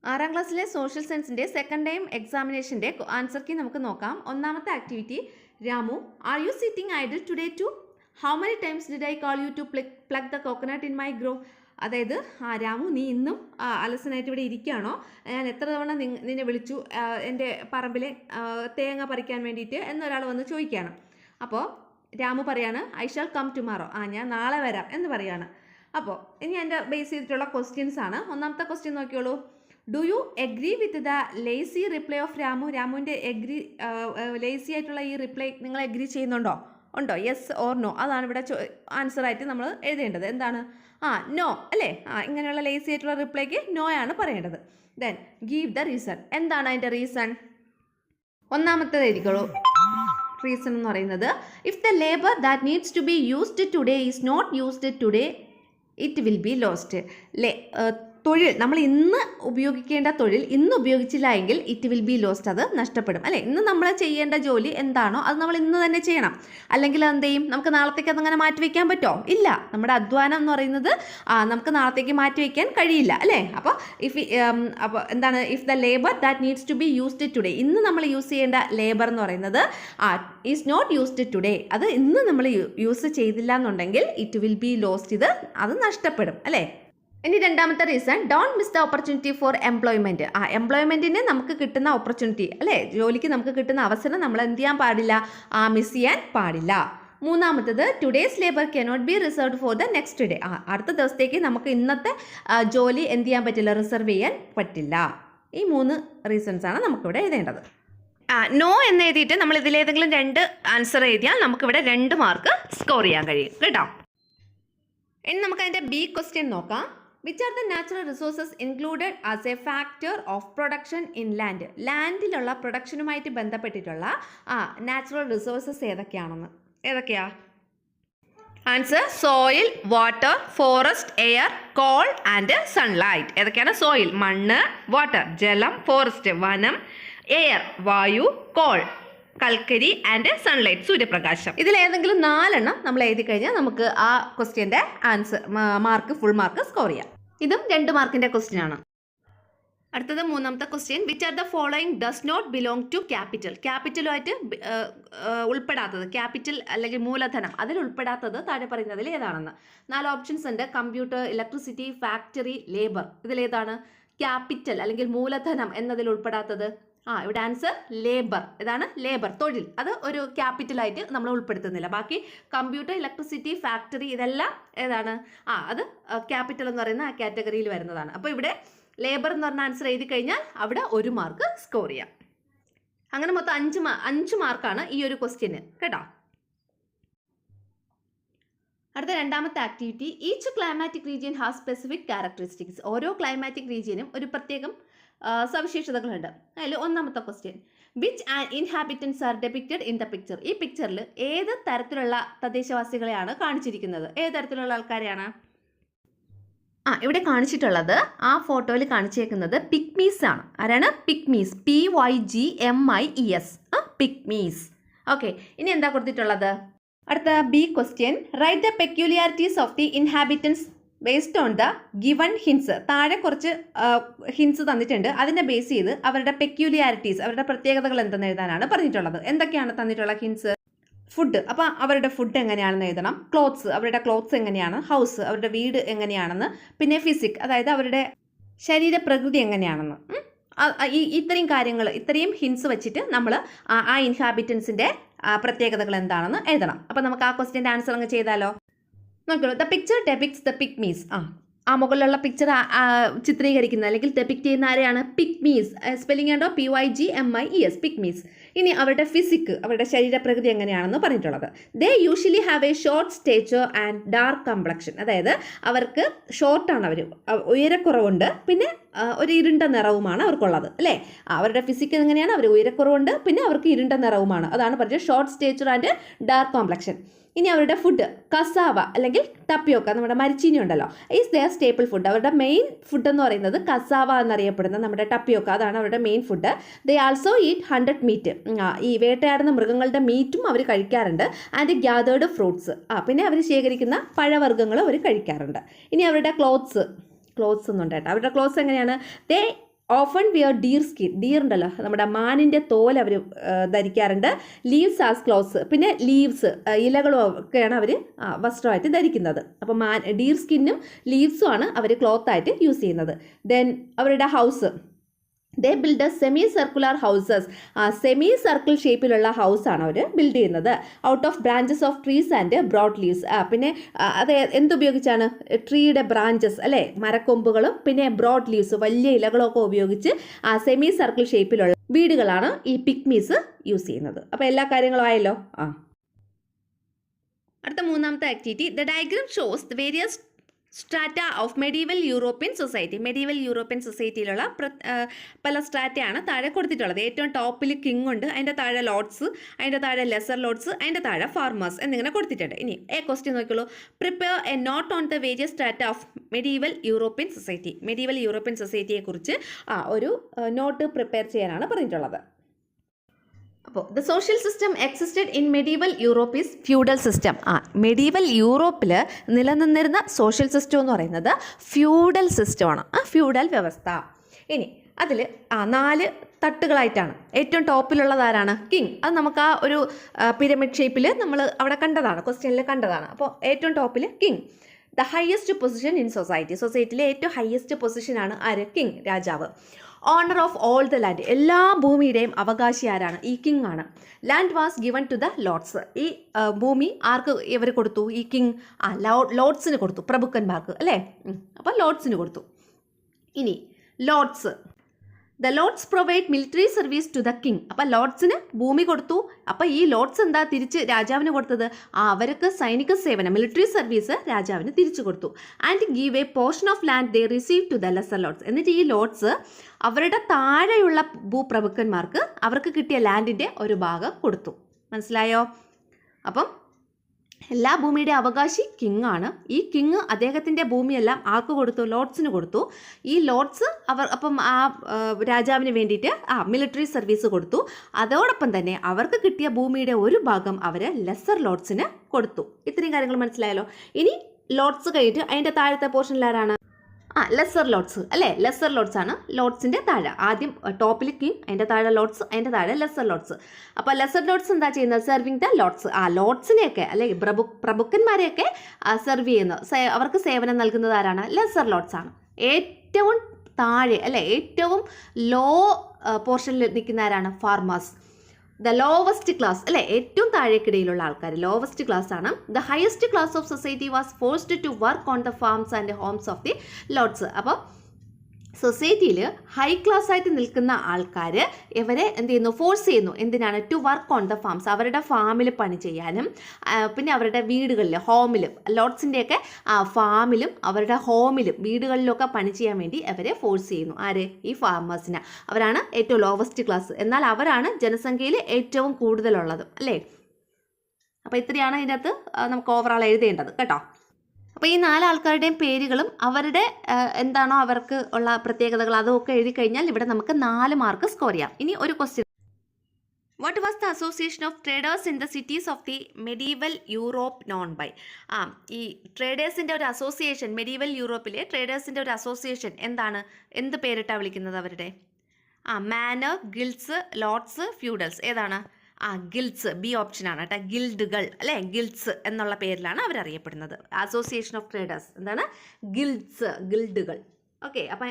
ആറാം ക്ലാസ്സിലെ സോഷ്യൽ സയൻസിൻ്റെ സെക്കൻഡ് ടൈം എക്സാമിനേഷൻ്റെ ആൻസർ കീ നമുക്ക് നോക്കാം. ഒന്നാമത്തെ activity, Ramu, are you sitting idle today too? How many times did I call you to pluck the coconut in my grove? അതായത് രാമു, നീ ഇന്നും അലസനായിട്ട് ഇവിടെ ഇരിക്കുകയാണോ? ഞാൻ എത്ര തവണ നിന്നെ വിളിച്ചു എൻ്റെ പറമ്പിലെ തേങ്ങ പറിക്കാൻ വേണ്ടിയിട്ട് എന്നൊരാൾ വന്ന് ചോദിക്കുകയാണ്. അപ്പോൾ രാമു പറയാണ്, ഐ ഷാൽ കം ടുമാറോ, ഞാൻ നാളെ വരാം എന്ന് പറയാണ്. അപ്പോൾ ഇനി എൻ്റെ ബേസ് ചെയ്തിട്ടുള്ള ക്വസ്റ്റ്യൻസ് ആണ്. ഒന്നാമത്തെ ക്വസ്റ്റ്യൻ നോക്കിയോളൂ. Do you agree with the lazy reply of Ramu? രാമുവിൻ്റെ ലേസി ആയിട്ടുള്ള ഈ റിപ്ലൈ നിങ്ങൾ എഗ്രി ചെയ്യുന്നുണ്ടോ? ഉണ്ടോ? യെസ് ഓർ നോ, അതാണ് ഇവിടെ ആൻസറായിട്ട് നമ്മൾ എഴുതേണ്ടത്. എന്താണ്? നോ അല്ലേ? ഇങ്ങനെയുള്ള ലേസി ആയിട്ടുള്ള റിപ്ലൈക്ക് നോ ആണ് പറയേണ്ടത്. Then give the reason. എന്താണ് അതിൻ്റെ റീസൺ? ഒന്നാമത്തേത് എഴുതിക്കോളൂ. റീസൺ എന്ന് പറയുന്നത്, if the labour that needs to be used today is not used today it will be lost. തൊഴിൽ, നമ്മൾ ഇന്ന് ഉപയോഗിക്കേണ്ട തൊഴിൽ ഇന്ന് ഉപയോഗിച്ചില്ല എങ്കിൽ ഇറ്റ് വിൽ ബി ലോസ്റ്റ്, അത് നഷ്ടപ്പെടും അല്ലേ? ഇന്ന് നമ്മൾ ചെയ്യേണ്ട ജോലി എന്താണോ അത് നമ്മൾ ഇന്ന് തന്നെ ചെയ്യണം. അല്ലെങ്കിൽ എന്ത് ചെയ്യും? നമുക്ക് നാളത്തേക്ക് അതങ്ങനെ മാറ്റിവെക്കാൻ പറ്റുമോ? ഇല്ല. നമ്മുടെ അധ്വാനം എന്ന് പറയുന്നത് നമുക്ക് നാളത്തേക്ക് മാറ്റിവെക്കാൻ കഴിയില്ല അല്ലേ? അപ്പോൾ എന്താണ്? If the labour that needs to be used today, ഇന്ന് നമ്മൾ യൂസ് ചെയ്യേണ്ട ലേബർ എന്ന് പറയുന്നത് ഈസ് നോട്ട് യൂസ്ഡ് ടുഡേ, അത് ഇന്ന് നമ്മൾ യൂസ് ചെയ്തില്ല എന്നുണ്ടെങ്കിൽ ഇറ്റ് വിൽ ബി ലോസ്റ്റ്, അത് നഷ്ടപ്പെടും അല്ലേ? ഇനി രണ്ടാമത്തെ reason, don't miss the opportunity for employment. എംപ്ലോയ്മെൻറ്റിന് നമുക്ക് കിട്ടുന്ന ഓപ്പർച്യൂണിറ്റി അല്ലേ, ജോലിക്ക് നമുക്ക് കിട്ടുന്ന അവസരം നമ്മൾ എന്ത് ചെയ്യാൻ പാടില്ല? മിസ് ചെയ്യാൻ പാടില്ല. മൂന്നാമത്തത്, today's labour cannot be reserved for the next day. അടുത്ത ദിവസത്തേക്ക് നമുക്ക് ഇന്നത്തെ ജോലി എന്ത് ചെയ്യാൻ പറ്റില്ല? റിസർവ് ചെയ്യാൻ പറ്റില്ല. ഈ 3 റീസൺസ് ആണ് നമുക്കിവിടെ എഴുതേണ്ടത്. നോ എന്ന് എഴുതിയിട്ട് നമ്മൾ ഇതിലേതെങ്കിലും 2 ആൻസർ എഴുതിയാൽ നമുക്കിവിടെ 2 മാർക്ക് സ്കോർ ചെയ്യാൻ കഴിയും കേട്ടോ. ഇനി നമുക്ക് അതിൻ്റെ ബി ക്വസ്റ്റ്യൻ നോക്കാം. Which are the natural resources included as a factor of production in land? ലാൻഡിലുള്ള പ്രൊഡക്ഷനുമായിട്ട് ബന്ധപ്പെട്ടിട്ടുള്ള നാച്ചുറൽ റിസോഴ്സസ് ഏതൊക്കെയാ? Answer, soil, water, forest, air, coal and sunlight. ഏതൊക്കെയാണ്? സോയിൽ മണ്ണ്, വാട്ടർ ജലം, ഫോറസ്റ്റ് വനം, എയർ വായു, കോൾ കൽക്കരി ആൻഡ് സൺലൈറ്റ് സൂര്യപ്രകാശം. ഇതിലേതെങ്കിലും 4 നമ്മൾ എഴുതി കഴിഞ്ഞാൽ നമുക്ക് ആ ക്വസ്റ്റ്യൻ്റെ ഫുൾ മാർക്ക് സ്കോർ ചെയ്യാം. ഇതും 2 മാർക്കിൻ്റെ ക്വസ്റ്റ്യൻ ആണ്. അടുത്തത് മൂന്നാമത്തെ question, which are the following does not belong to capital? ക്യാപിറ്റലുമായിട്ട് ഉൾപ്പെടാത്തത്, ക്യാപിറ്റൽ അല്ലെങ്കിൽ മൂലധനം അതിൽ ഉൾപ്പെടാത്തത് താഴെ പറയുന്നതിൽ ഏതാണെന്ന് 4 ഓപ്ഷൻസ് ഉണ്ട്. Computer, electricity, factory, labour. ഇതിലേതാണ് ക്യാപിറ്റൽ അല്ലെങ്കിൽ മൂലധനം എന്നതിൽ ഉൾപ്പെടാത്തത്? ഇവിടെ ആൻസർ ലേബർ. ഇതാണ് ലേബർ, തൊഴിൽ. അത് ഒരു ക്യാപിറ്റലായിട്ട് നമ്മൾ ഉൾപ്പെടുത്തുന്നില്ല. ബാക്കി കമ്പ്യൂട്ടർ, ഇലക്ട്രിസിറ്റി, ഫാക്ടറി ഇതെല്ലാം ഏതാണ്? അത് ക്യാപിറ്റൽ എന്ന് പറയുന്ന ആ കാറ്റഗറിയിൽ വരുന്നതാണ്. അപ്പോൾ ഇവിടെ ലേബർ എന്ന് പറഞ്ഞ ആൻസർ എഴുതി കഴിഞ്ഞാൽ അവിടെ 1 മാർക്ക് സ്കോർ ചെയ്യാം. അങ്ങനെ മൊത്തം 5 മാർക്കാണ് ഈ ഒരു ക്വസ്റ്റ്യന് കേട്ടോ. അടുത്ത രണ്ടാമത്തെ activity, each climatic region has specific characteristics. ഓരോ ക്ലൈമാറ്റിക് റീജിയനും ഒരു പ്രത്യേകം സവിശേഷതകളുണ്ട്. അതിൽ ഒന്നാമത്തെ question, which inhabitants are depicted in the picture? ഈ പിക്ചറിൽ ഏത് തരത്തിലുള്ള തദ്ദേശവാസികളെയാണ് കാണിച്ചിരിക്കുന്നത്? ഏത് തരത്തിലുള്ള ആൾക്കാരെയാണ്? ഇവിടെ കാണിച്ചിട്ടുള്ളത്, ആ ഫോട്ടോയിൽ കാണിച്ചേക്കുന്നത് പിഗ്മീസ് ആണ്. ആരാണ്? പിഗ്മീസ്. PYGMIES, പിഗ്മീസ്. ഓക്കെ, ഇനി എന്താ കൊടുത്തിട്ടുള്ളത്? അടുത്ത B question, write the peculiarities of the inhabitants based on the given hints. താഴെ കുറച്ച് ഹിൻസ് തന്നിട്ടുണ്ട്, അതിനെ ബേസ് ചെയ്ത് അവരുടെ പെക്യൂലിയാരിറ്റീസ്, അവരുടെ പ്രത്യേകതകൾ എന്തെന്ന് എഴുതാനാണ് പറഞ്ഞിട്ടുള്ളത്. എന്തൊക്കെയാണ് തന്നിട്ടുള്ള ഹിൻസ്? ഫുഡ്, അപ്പോൾ അവരുടെ ഫുഡ് എങ്ങനെയാണെന്ന് എഴുതണം. ക്ലോത്ത്സ്, അവരുടെ ക്ലോത്ത്സ് എങ്ങനെയാണ്. ഹൗസ്, അവരുടെ വീട് എങ്ങനെയാണെന്ന്. പിന്നെ ഫിസിക്, അതായത് അവരുടെ ശരീരപ്രകൃതി എങ്ങനെയാണെന്ന്. ഇത്രയും കാര്യങ്ങൾ, ഇത്രയും ഹിൻസ് വെച്ചിട്ട് നമ്മൾ ആ ഇൻഹാബിറ്റൻസിൻ്റെ പ്രത്യേകതകൾ എന്താണെന്ന് എഴുതണം. അപ്പോൾ നമുക്ക് ആ ക്വസ്റ്റ്യൻ്റെ ആൻസർ അങ്ങ് ചെയ്താലോ? നോക്കിയോളൂ. The picture depicts the pygmies. ആ മുകളിലുള്ള പിക്ചർ ചിത്രീകരിക്കുന്ന അല്ലെങ്കിൽ ഡെപിക്റ്റ് ചെയ്യുന്ന ആരെയാണ്? പിഗ്മീസ്. സ്പെല്ലിംഗ് ഉണ്ടോ? PYGMIES, pygmies. ഇനി അവരുടെ ഫിസിക്, അവരുടെ ശരീരപ്രകൃതി എങ്ങനെയാണെന്ന് പറഞ്ഞിട്ടുള്ളത്. They usually have a short stature and dark complexion. അതായത് അവർക്ക് ഷോർട്ടാണ്, അവർ ഉയരക്കുറവുണ്ട്, പിന്നെ ഒരു ഇരുണ്ട നിറവുമാണ് അവർക്കുള്ളത് അല്ലേ? അവരുടെ ഫിസിക് എങ്ങനെയാണ്? അവർ ഉയരക്കുറവുണ്ട്, പിന്നെ അവർക്ക് ഇരുണ്ട നിറവുമാണ്. അതാണ് പറഞ്ഞത്, short stature and dark complexion. ഇനി അവരുടെ ഫുഡ്, കസാവ അല്ലെങ്കിൽ ടപ്പിയോക്ക, നമ്മുടെ മരിച്ചീനി ഉണ്ടല്ലോ, ഈസ് ദെയർ സ്റ്റേപ്പിൾ ഫുഡ്. അവരുടെ മെയിൻ ഫുഡ് എന്ന് പറയുന്നത് കസാവ എന്നറിയപ്പെടുന്ന നമ്മുടെ ടപ്പിയോക്ക, അതാണ് അവരുടെ main food. They also eat 100 meat. ഈ വേട്ടയാടുന്ന മൃഗങ്ങളുടെ മീറ്റും അവർ കഴിക്കാറുണ്ട്. ആൻഡ് ഗ്യാതേർഡ് ഫ്രൂട്ട്സ്, പിന്നെ അവർ ശേഖരിക്കുന്ന പഴവർഗ്ഗങ്ങൾ അവർ കഴിക്കാറുണ്ട്. ഇനി അവരുടെ ക്ലോത്ത്സ് ഒന്നും ഉണ്ട് കേട്ടോ. അവരുടെ ക്ലോത്ത്സ് എങ്ങനെയാണ്? They often wear deer skin. Deer ഉണ്ടല്ലോ, നമ്മുടെ മാനിൻ്റെ തോൽ അവർ ധരിക്കാറുണ്ട്. Leaves as clothes. പിന്നെ ലീവ്സ്, ഇലകളും ഒക്കെയാണ് അവർ വസ്ത്രമായിട്ട് ധരിക്കുന്നത്. അപ്പോൾ ഡീർ സ്കിന്നും ലീവ്സും ആണ് അവർ ക്ലോത്തായിട്ട് യൂസ് ചെയ്യുന്നത്. ദെൻ അവരുടെ house, they build semi circular houses. Semi circle ഷേപ്പിലുള്ള ഹൗസാണ് അവർ ബിൽഡ് ചെയ്യുന്നത്. Out of branches of trees and broad leaves. പിന്നെ അത് എന്തുപയോഗിച്ചാണ്? ട്രീയുടെ ബ്രാഞ്ചസ് അല്ലേ, മരക്കൊമ്പുകളും പിന്നെ ബ്രോഡ് ലീവ്സ്, വലിയ ഇലകളൊക്കെ ഉപയോഗിച്ച് സെമി സർക്കിൾ ഷേപ്പിലുള്ള വീടുകളാണ് ഈ പിഗ്മീസ് യൂസ് ചെയ്യുന്നത്. അപ്പോൾ എല്ലാ കാര്യങ്ങളും ആയല്ലോ. അടുത്ത മൂന്നാമത്തെ activity, the diagram shows the various strata of medieval European society. Medieval European സൊസൈറ്റിയിലുള്ള പല സ്ട്രാറ്റയാണ് താഴെ കൊടുത്തിട്ടുള്ളത്. ഏറ്റവും ടോപ്പിൽ കിങ് ഉണ്ട്, അതിൻ്റെ താഴെ ലോഡ്സ്, അതിൻ്റെ താഴെ ലെസർ ലോഡ്സ്, അതിൻ്റെ താഴെ ഫാർമേഴ്സ് എന്നിങ്ങനെ കൊടുത്തിട്ടുണ്ട്. ഇനി ക്വസ്റ്റ്യൻ നോക്കിയുള്ളൂ. Prepare a note on the various strata of medieval European society. Medieval European സൊസൈറ്റിയെക്കുറിച്ച് ഒരു നോട്ട് പ്രിപ്പയർ ചെയ്യാനാണ് പറഞ്ഞിട്ടുള്ളത്. അപ്പോൾ the social system existed in medieval Europe is feudal system. Medieval യൂറോപ്പിൽ നിലനിന്നിരുന്ന സോഷ്യൽ സിസ്റ്റം എന്ന് പറയുന്നത് ഫ്യൂഡൽ സിസ്റ്റമാണ്, ഫ്യൂഡൽ വ്യവസ്ഥ. ഇനി അതിൽ 4 തട്ടുകളായിട്ടാണ്. ഏറ്റവും ടോപ്പിലുള്ളത് ആരാണ്? കിങ്. അത് നമുക്ക് ഒരു പിരമിഡ് ഷേപ്പിൽ നമ്മൾ അവിടെ കണ്ടതാണ്, ക്വസ്റ്റ്യനിൽ കണ്ടതാണ്. അപ്പോൾ ഏറ്റവും ടോപ്പിൽ king. The highest position in society. സൊസൈറ്റിയിലെ ഏറ്റവും ഹയസ്റ്റ് പൊസിഷനാണ് ആര്? കിങ്, രാജാവ്. Owner of all the land. എല്ലാ ഭൂമിയുടെയും അവകാശി ആരാണ്? ഈ കിങ് ആണ്. Land was given to the lords. ഈ ഭൂമി ആർക്ക് ഇവർ കൊടുത്തു? ഈ കിങ് ലോഡ്സിന് കൊടുത്തു, പ്രഭുക്കന്മാർക്ക് അല്ലേ. അപ്പോൾ ലോഡ്സിന് കൊടുത്തു. ഇനി lords, the lords provide military service to the king. അപ്പം ലോഡ്സിന് ഭൂമി കൊടുത്തു. അപ്പം ഈ ലോഡ്സ് എന്താ തിരിച്ച് രാജാവിന് കൊടുത്തത്? അവർക്ക് സൈനിക സേവനം, മിലിറ്ററി സർവീസ് രാജാവിന് തിരിച്ചു കൊടുത്തു. And give a portion of land they receive to the lesser lords. എന്നിട്ട് ഈ ലോഡ്സ് അവരുടെ താഴെയുള്ള ഭൂപ്രഭുക്കന്മാർക്ക് അവർക്ക് കിട്ടിയ ലാൻഡിൻ്റെ ഒരു ഭാഗം കൊടുത്തു. മനസ്സിലായോ? അപ്പം എല്ലാ ഭൂമിയുടെ അവകാശി കിങ് ആണ്. ഈ കിങ് അദ്ദേഹത്തിൻ്റെ ഭൂമിയെല്ലാം ആർക്ക് കൊടുത്തു? ലോഡ്സിന് കൊടുത്തു. ഈ ലോഡ്സ് അപ്പം ആ രാജാവിന് വേണ്ടിയിട്ട് മിലിറ്ററി സർവീസ് കൊടുത്തു. അതോടൊപ്പം തന്നെ അവർക്ക് കിട്ടിയ ഭൂമിയുടെ ഒരു ഭാഗം അവർ ലെസർ ലോഡ്സിന് കൊടുത്തു. ഇത്രയും കാര്യങ്ങൾ മനസ്സിലായല്ലോ. ഇനി ലോഡ്സ് കഴിഞ്ഞിട്ട് അതിൻ്റെ താഴത്തെ പോർഷനിൽ ആരാണ്? ലെസർ ലോഡ്സ് അല്ലേ. ലെസർ ലോഡ്സ് ആണ് ലോഡ്സിൻ്റെ താഴെ. ആദ്യം ടോപ്പിൽ കിങ്, അതിൻ്റെ താഴെ ലോഡ്സ്, അതിൻ്റെ താഴെ ലെസർ ലോഡ്സ്. അപ്പോൾ ലെസർ ലോഡ്സ് എന്താ ചെയ്യുന്നത്? Serving the lords. ലോഡ്സിനെയൊക്കെ അല്ലെ പ്രഭുക്കന്മാരെയൊക്കെ സെർവ് ചെയ്യുന്ന, അവർക്ക് സേവനം നൽകുന്നത് ആരാണ്? ലെസർ ലോഡ്സ് ആണ്. ഏറ്റവും താഴെ അല്ലെ, ഏറ്റവും ലോ പോർഷനിൽ നിൽക്കുന്ന ആരാണ്? ഫാർമേഴ്സ്. ദ ലോവസ്റ്റ് ക്ലാസ് അല്ലെ, ഏറ്റവും താഴേക്കിടയിലുള്ള ആൾക്കാർ ലോവസ്റ്റ് ക്ലാസ് ആണ്. The highest class of society was forced to work on the farms and homes of the lords. അപ്പോൾ സൊസൈറ്റിയിൽ ഹൈ ക്ലാസ് ആയിട്ട് നിൽക്കുന്ന ആൾക്കാർ ഇവരെ എന്ത് ചെയ്യുന്നു? ഫോഴ്സ് ചെയ്യുന്നു. എന്തിനാണ്? To work on the farms, അവരുടെ ഫാമിൽ പണി ചെയ്യാനും പിന്നെ അവരുടെ വീടുകളിൽ, ഹോമിലും, ലോഡ്സിൻ്റെയൊക്കെ ഫാമിലും അവരുടെ ഹോമിലും വീടുകളിലൊക്കെ പണി ചെയ്യാൻ വേണ്ടി അവരെ ഫോഴ്സ് ചെയ്യുന്നു. ആര്? ഈ ഫാമേഴ്സിനെ. അവരാണ് ഏറ്റവും ലോവസ്റ്റ് ക്ലാസ്. എന്നാൽ അവരാണ് ജനസംഖ്യയിൽ ഏറ്റവും കൂടുതലുള്ളത് അല്ലേ. അപ്പോൾ ഇത്രയാണ് ഇതിനകത്ത് നമുക്ക് ഓവറോൾ എഴുതേണ്ടത് കേട്ടോ. അപ്പോൾ ഈ 4 ആൾക്കാരുടെയും പേരുകളും അവരുടെ എന്താണോ അവർക്ക് ഉള്ള പ്രത്യേകതകൾ അതൊക്കെ എഴുതി കഴിഞ്ഞാൽ ഇവിടെ നമുക്ക് 4 മാർക്ക് സ്കോർ ചെയ്യാം. ഇനി ഒരു question, what was the association of traders in the cities of the medieval Europe known by? ഈ ട്രേഡേഴ്സിൻ്റെ ഒരു അസോസിയേഷൻ, മെഡീവൽ യൂറോപ്പിലെ ട്രേഡേഴ്സിൻ്റെ ഒരു അസോസിയേഷൻ എന്താണ്? എന്ത് പേരിട്ടാണ് വിളിക്കുന്നത് അവരുടെ? Manor, guilds, lords, feudals. ഏതാണ്? ഗിൽഡ്സ്. ബി ഓപ്ഷനാണ് കേട്ടോ. ഗിൽഡുകൾ അല്ലേ, ഗിൽഡ്സ് എന്നുള്ള പേരിലാണ് അവരറിയപ്പെടുന്നത്. അസോസിയേഷൻ ഓഫ് ട്രേഡേഴ്സ് എന്താണ്? ഗിൽഡ്സ്, ഗിൽഡുകൾ. ഓക്കെ. അപ്പം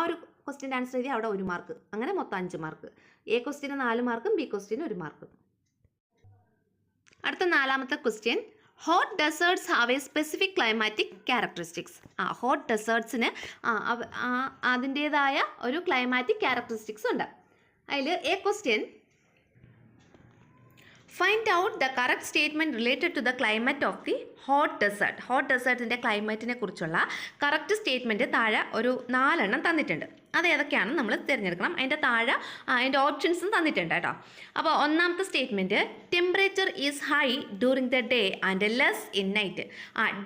ഒരു ക്വസ്റ്റ്യൻ്റെ ആൻസർ എഴുതി അവിടെ 1 മാർക്ക്. അങ്ങനെ മൊത്തം 5 മാർക്ക്. എ ക്വസ്റ്റ്യന് 4 മാർക്കും ബി ക്വസ്റ്റ്യന് 1 മാർക്കും. അടുത്ത 4ാമത്തെ question, hot deserts have a specific climatic characteristics. Hot ഡെസേർട്സിന് അതിൻ്റേതായ ഒരു ക്ലൈമാറ്റിക് ക്യാരക്ടറിസ്റ്റിക്സ് ഉണ്ട്. അതിൽ A question, find out the correct statement related to the climate of the hot desert. Hot ഡെസേർട്ടിൻ്റെ ക്ലൈമറ്റിനെ കുറിച്ചുള്ള കറക്റ്റ് സ്റ്റേറ്റ്മെൻറ്റ് താഴെ ഒരു 4 എണ്ണം തന്നിട്ടുണ്ട്. അത് ഏതൊക്കെയാണ് നമ്മൾ തിരഞ്ഞെടുക്കണം. അതിൻ്റെ താഴെ അതിൻ്റെ ഓപ്ഷൻസും തന്നിട്ടുണ്ട് കേട്ടോ. അപ്പോൾ 1ാമത്തെ statement, temperature is high during the day and less in night.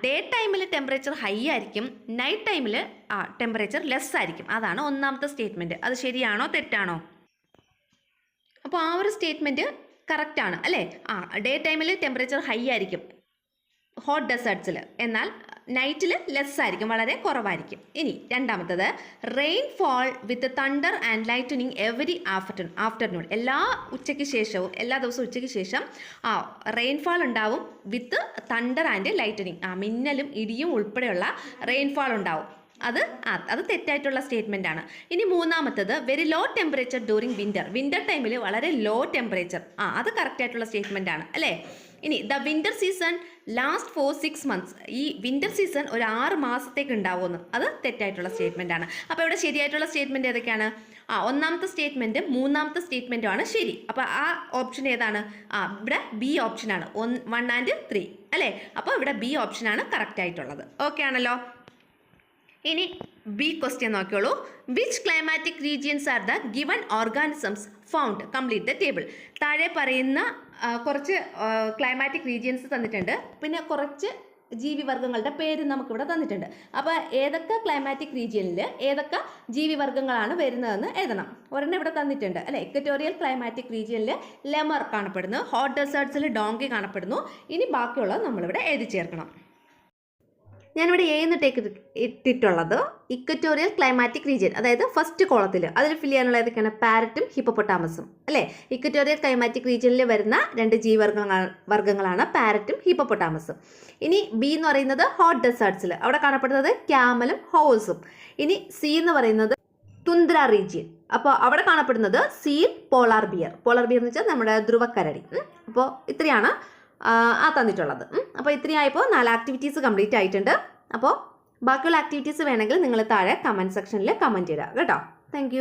Day ടൈമിൽ ടെമ്പറേച്ചർ ഹൈ ആയിരിക്കും, നൈറ്റ് ടൈമിൽ ടെമ്പറേച്ചർ ലെസ് ആയിരിക്കും. അതാണ് 1ാമത്തെ സ്റ്റേറ്റ്മെൻറ്റ്. അത് ശരിയാണോ തെറ്റാണോ? അപ്പോൾ ഒരു സ്റ്റേറ്റ്മെൻറ്റ് കറക്റ്റാണ് അല്ലേ. ഡേ ടൈമിൽ ടെമ്പറേച്ചർ ഹൈ ആയിരിക്കും, ഹോട്ട് ഡെസേർട്സിൽ, എന്നാൽ നൈറ്റിൽ ലെസ് ആയിരിക്കും, വളരെ കുറവായിരിക്കും. ഇനി രണ്ടാമത്തത് rainfall with thunder and lightening every afternoon. എല്ലാ ദിവസവും ഉച്ചയ്ക്ക് ശേഷം റെയിൻഫാൾ ഉണ്ടാവും വിത്ത് തണ്ടർ ആൻഡ് ലൈറ്റനിങ്. മിന്നലും ഇടിയും ഉൾപ്പെടെയുള്ള റെയിൻഫാൾ ഉണ്ടാവും. അത് തെറ്റായിട്ടുള്ള സ്റ്റേറ്റ്മെൻ്റ് ആണ്. ഇനി മൂന്നാമത്തത് very low temperature during winter ടൈമിൽ വളരെ ലോ ടെമ്പറേച്ചർ. അത് കറക്റ്റ് ആയിട്ടുള്ള സ്റ്റേറ്റ്മെൻ്റ് ആണ് അല്ലേ. ഇനി the winter season last for 6 months. ഈ വിൻ്റർ സീസൺ ഒരു 6 മാസത്തേക്ക് ഉണ്ടാവുമെന്ന്, അത് തെറ്റായിട്ടുള്ള സ്റ്റേറ്റ്മെൻ്റ് ആണ്. അപ്പോൾ ഇവിടെ ശരിയായിട്ടുള്ള സ്റ്റേറ്റ്മെൻറ്റ് ഏതൊക്കെയാണ്? ഒന്നാമത്തെ സ്റ്റേറ്റ്മെൻറ്റും മൂന്നാമത്തെ സ്റ്റേറ്റ്മെൻറ്റും ആണ് ശരി. അപ്പോൾ ആ ഓപ്ഷൻ ഏതാണ്? ഇവിടെ ബി ഓപ്ഷനാണ്, 1 and 3 അല്ലേ. അപ്പോൾ ഇവിടെ ബി ഓപ്ഷനാണ് കറക്റ്റ് ആയിട്ടുള്ളത്. ഓക്കെ ആണല്ലോ. ഇനി ബി ക്വസ്റ്റ്യൻ നോക്കിയോളൂ. Which climatic regions are the given organisms found? Complete the table. താഴെ പറയുന്ന കുറച്ച് ക്ലൈമാറ്റിക് റീജിയൻസ് തന്നിട്ടുണ്ട്, പിന്നെ കുറച്ച് ജീവിവർഗങ്ങളുടെ പേര് നമുക്കിവിടെ തന്നിട്ടുണ്ട്. അപ്പോൾ ഏതൊക്കെ ക്ലൈമാറ്റിക് റീജിയനിൽ ഏതൊക്കെ ജീവിവർഗങ്ങളാണ് വരുന്നതെന്ന് എഴുതണം. ഒരെണ്ണം ഇവിടെ തന്നിട്ടുണ്ട് അല്ലേ. ഇക്വറ്റോറിയൽ ക്ലൈമാറ്റിക് റീജിയനിൽ ലെമർ കാണപ്പെടുന്നു, ഹോട്ട് ഡെസേർട്സിൽ ഡോങ്കി കാണപ്പെടുന്നു. ഇനി ബാക്കിയുള്ളത് നമ്മളിവിടെ എഴുതി ചേർക്കണം. ഞാനിവിടെ എഴുന്നിട്ടേക്ക് ഇട്ടിട്ടുള്ളത് ഇക്വറ്റോറിയൽ ക്ലൈമാറ്റിക് റീജിയൻ, അതായത് ഫസ്റ്റ് കോളത്തിൽ. അതിൽ ഫിൽ ചെയ്യാനുള്ള ഏതൊക്കെയാണ്? പാരറ്റും ഹിപ്പോപ്പൊട്ടാമസും അല്ലേ. ഇക്വറ്റോറിയൽ ക്ലൈമാറ്റിക് റീജിയനിൽ വരുന്ന 2 ജീവിവർഗങ്ങളാണ് പാരറ്റും ഹിപ്പോപ്പൊട്ടാമസും. ഇനി ബി എന്ന് പറയുന്നത് ഹോട്ട് ഡെസേർട്സിൽ, അവിടെ കാണപ്പെടുന്നത് ക്യാമലും ഹോഴ്സും. ഇനി സി എന്ന് പറയുന്നത് തുന്ദ്ര റീജിയൻ, അപ്പോൾ അവിടെ കാണപ്പെടുന്നത് സീൽ, പോളാർ ബിയർ എന്ന് വെച്ചാൽ നമ്മുടെ ധ്രുവക്കരടി. അപ്പോൾ ഇത്രയാണ് തന്നിട്ടുള്ളത്. അപ്പോൾ ഇത്രയായപ്പോൾ 4 ആക്ടിവിറ്റീസ് കംപ്ലീറ്റ് ആയിട്ടുണ്ട്. അപ്പോൾ ബാക്കിയുള്ള ആക്ടിവിറ്റീസ് വേണമെങ്കിൽ നിങ്ങൾ താഴെ കമൻറ്റ് സെക്ഷനിൽ കമൻറ്റ് ചെയ്യുക കേട്ടോ. താങ്ക്